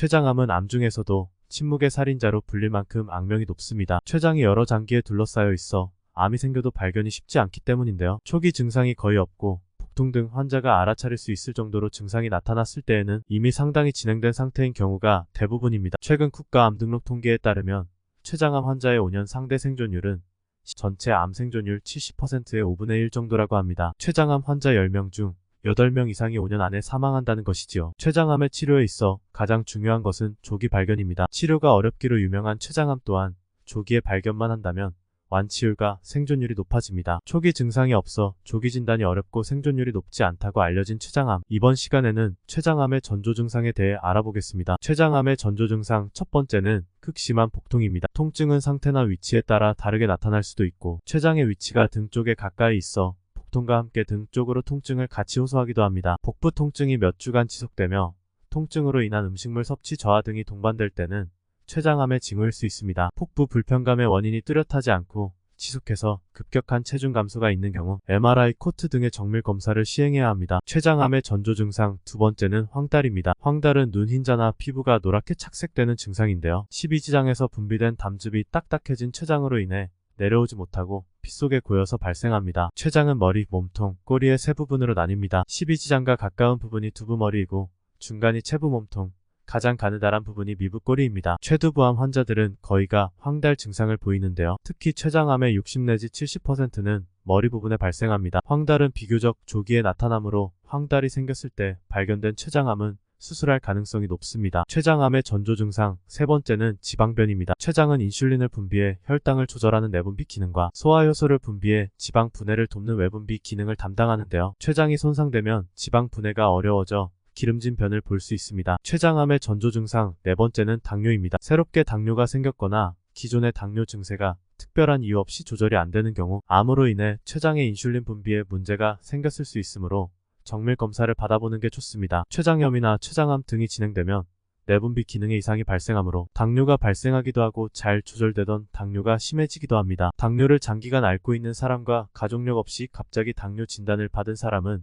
췌장암은 암 중에서도 침묵의 살인자로 불릴 만큼 악명이 높습니다. 췌장이 여러 장기에 둘러싸여 있어 암이 생겨도 발견이 쉽지 않기 때문인데요. 초기 증상이 거의 없고 복통 등 환자가 알아차릴 수 있을 정도로 증상이 나타났을 때에는 이미 상당히 진행된 상태인 경우가 대부분입니다. 최근 국가암 등록 통계에 따르면 췌장암 환자의 5년 상대 생존율은 전체 암 생존율 70%의 5분의 1 정도라고 합니다. 췌장암 환자 10명 중 8명 이상이 5년 안에 사망한다는 것이지요. 췌장암의 치료에 있어 가장 중요한 것은 조기 발견입니다. 치료가 어렵기로 유명한 췌장암 또한 조기에 발견만 한다면 완치율과 생존율이 높아집니다. 초기 증상이 없어 조기 진단이 어렵고 생존율이 높지 않다고 알려진 췌장암. 이번 시간에는 췌장암의 전조 증상에 대해 알아보겠습니다. 췌장암의 전조 증상 첫 번째는 극심한 복통입니다. 통증은 상태나 위치에 따라 다르게 나타날 수도 있고 췌장의 위치가 등 쪽에 가까이 있어 복통과 함께 등 쪽으로 통증을 같이 호소하기도 합니다. 복부 통증이 몇 주간 지속되며 통증으로 인한 음식물 섭취 저하 등이 동반될 때는 췌장암의 징후일 수 있습니다. 폭부 불편감의 원인이 뚜렷하지 않고 지속해서 급격한 체중 감소가 있는 경우 MRI, 코트 등의 정밀 검사를 시행해야 합니다. 췌장암의 전조 증상 두 번째는 황달입니다. 황달은 눈 흰자나 피부가 노랗게 착색되는 증상인데요. 십이지장에서 분비된 담즙이 딱딱해진 췌장으로 인해 내려오지 못하고 피 속에 고여서 발생합니다. 췌장은 머리, 몸통, 꼬리의 세 부분으로 나뉩니다. 십이지장과 가까운 부분이 두부머리이고 중간이 체부 몸통, 가장 가느다란 부분이 미부꼬리입니다. 췌두부암 환자들은 거의가 황달 증상을 보이는데요. 특히 췌장암의 60 내지 70%는 머리 부분에 발생합니다. 황달은 비교적 조기에 나타나므로 황달이 생겼을 때 발견된 췌장암은 수술할 가능성이 높습니다. 췌장암의 전조 증상 세 번째는 지방변입니다. 췌장은 인슐린을 분비해 혈당을 조절하는 내분비 기능과 소화효소를 분비해 지방 분해를 돕는 외분비 기능을 담당하는데요. 췌장이 손상되면 지방 분해가 어려워져 기름진 변을 볼 수 있습니다. 췌장암의 전조 증상 네 번째는 당뇨입니다. 새롭게 당뇨가 생겼거나 기존의 당뇨 증세가 특별한 이유 없이 조절이 안 되는 경우 암으로 인해 췌장의 인슐린 분비에 문제가 생겼을 수 있으므로 정밀 검사를 받아보는 게 좋습니다. 췌장염이나 췌장암 등이 진행되면 내분비 기능에 이상이 발생하므로 당뇨가 발생하기도 하고 잘 조절되던 당뇨가 심해지기도 합니다. 당뇨를 장기간 앓고 있는 사람과 가족력 없이 갑자기 당뇨 진단을 받은 사람은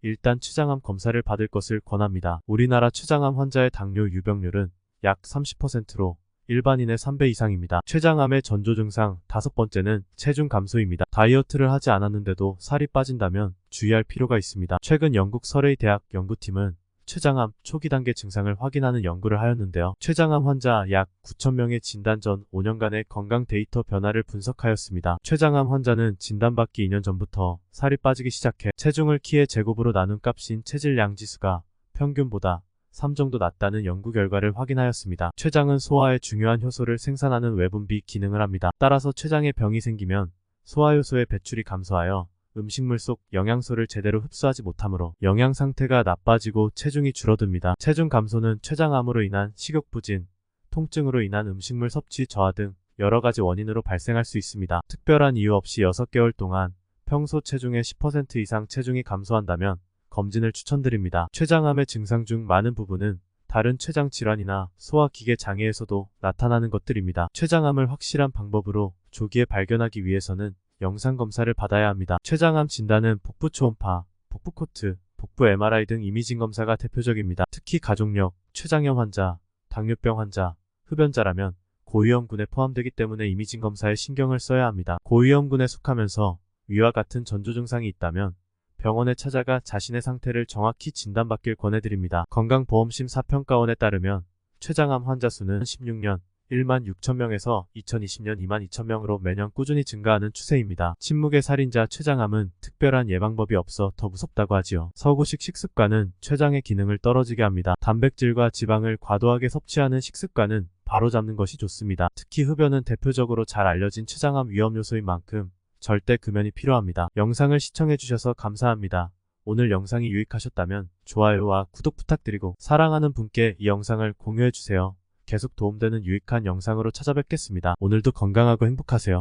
일단 췌장암 검사를 받을 것을 권합니다. 우리나라 췌장암 환자의 당뇨 유병률은 약 30%로 일반인의 3배 이상입니다. 췌장암의 전조 증상 다섯 번째는 체중 감소입니다. 다이어트를 하지 않았는데도 살이 빠진다면 주의할 필요가 있습니다. 최근 영국 서레이 대학 연구팀은 췌장암 초기 단계 증상을 확인하는 연구를 하였는데요. 췌장암 환자 약 9,000명의 진단 전 5년간의 건강 데이터 변화를 분석하였습니다. 췌장암 환자는 진단받기 2년 전부터 살이 빠지기 시작해 체중을 키의 제곱으로 나눈 값인 체질량 지수가 평균보다 3 정도 낮다는 연구 결과를 확인하였습니다. 췌장은 소화에 중요한 효소를 생산하는 외분비 기능을 합니다. 따라서 췌장에 병이 생기면 소화효소의 배출이 감소하여 음식물 속 영양소를 제대로 흡수하지 못하므로 영양 상태가 나빠지고 체중이 줄어듭니다. 체중 감소는 췌장암으로 인한 식욕부진, 통증으로 인한 음식물 섭취 저하 등 여러가지 원인으로 발생할 수 있습니다. 특별한 이유 없이 6개월 동안 평소 체중의 10% 이상 체중이 감소한다면 검진을 추천드립니다. 췌장암의 증상 중 많은 부분은 다른 췌장 질환이나 소화기계 장애에서도 나타나는 것들입니다. 췌장암을 확실한 방법으로 조기에 발견하기 위해서는 영상검사를 받아야 합니다. 췌장암 진단은 복부 초음파, 복부 코트, 복부 MRI 등 이미징 검사가 대표적입니다. 특히 가족력, 췌장염 환자, 당뇨병 환자, 흡연자라면 고위험군에 포함되기 때문에 이미징 검사에 신경을 써야 합니다. 고위험군에 속하면서 위와 같은 전조 증상이 있다면 병원에 찾아가 자신의 상태를 정확히 진단받길 권해드립니다. 건강보험심 사평가원에 따르면 췌장암 환자 수는 16년 16,000명에서 2020년 22,000명으로 매년 꾸준히 증가하는 추세입니다. 침묵의 살인자 췌장암은 특별한 예방법이 없어 더 무섭다고 하지요. 서구식 식습관은 췌장의 기능을 떨어지게 합니다. 단백질과 지방을 과도하게 섭취하는 식습관은 바로잡는 것이 좋습니다. 특히 흡연은 대표적으로 잘 알려진 췌장암 위험 요소인 만큼 절대 금연이 필요합니다. 영상을 시청해주셔서 감사합니다. 오늘 영상이 유익하셨다면 좋아요와 구독 부탁드리고 사랑하는 분께 이 영상을 공유해주세요. 계속 도움되는 유익한 영상으로 찾아뵙겠습니다. 오늘도 건강하고 행복하세요.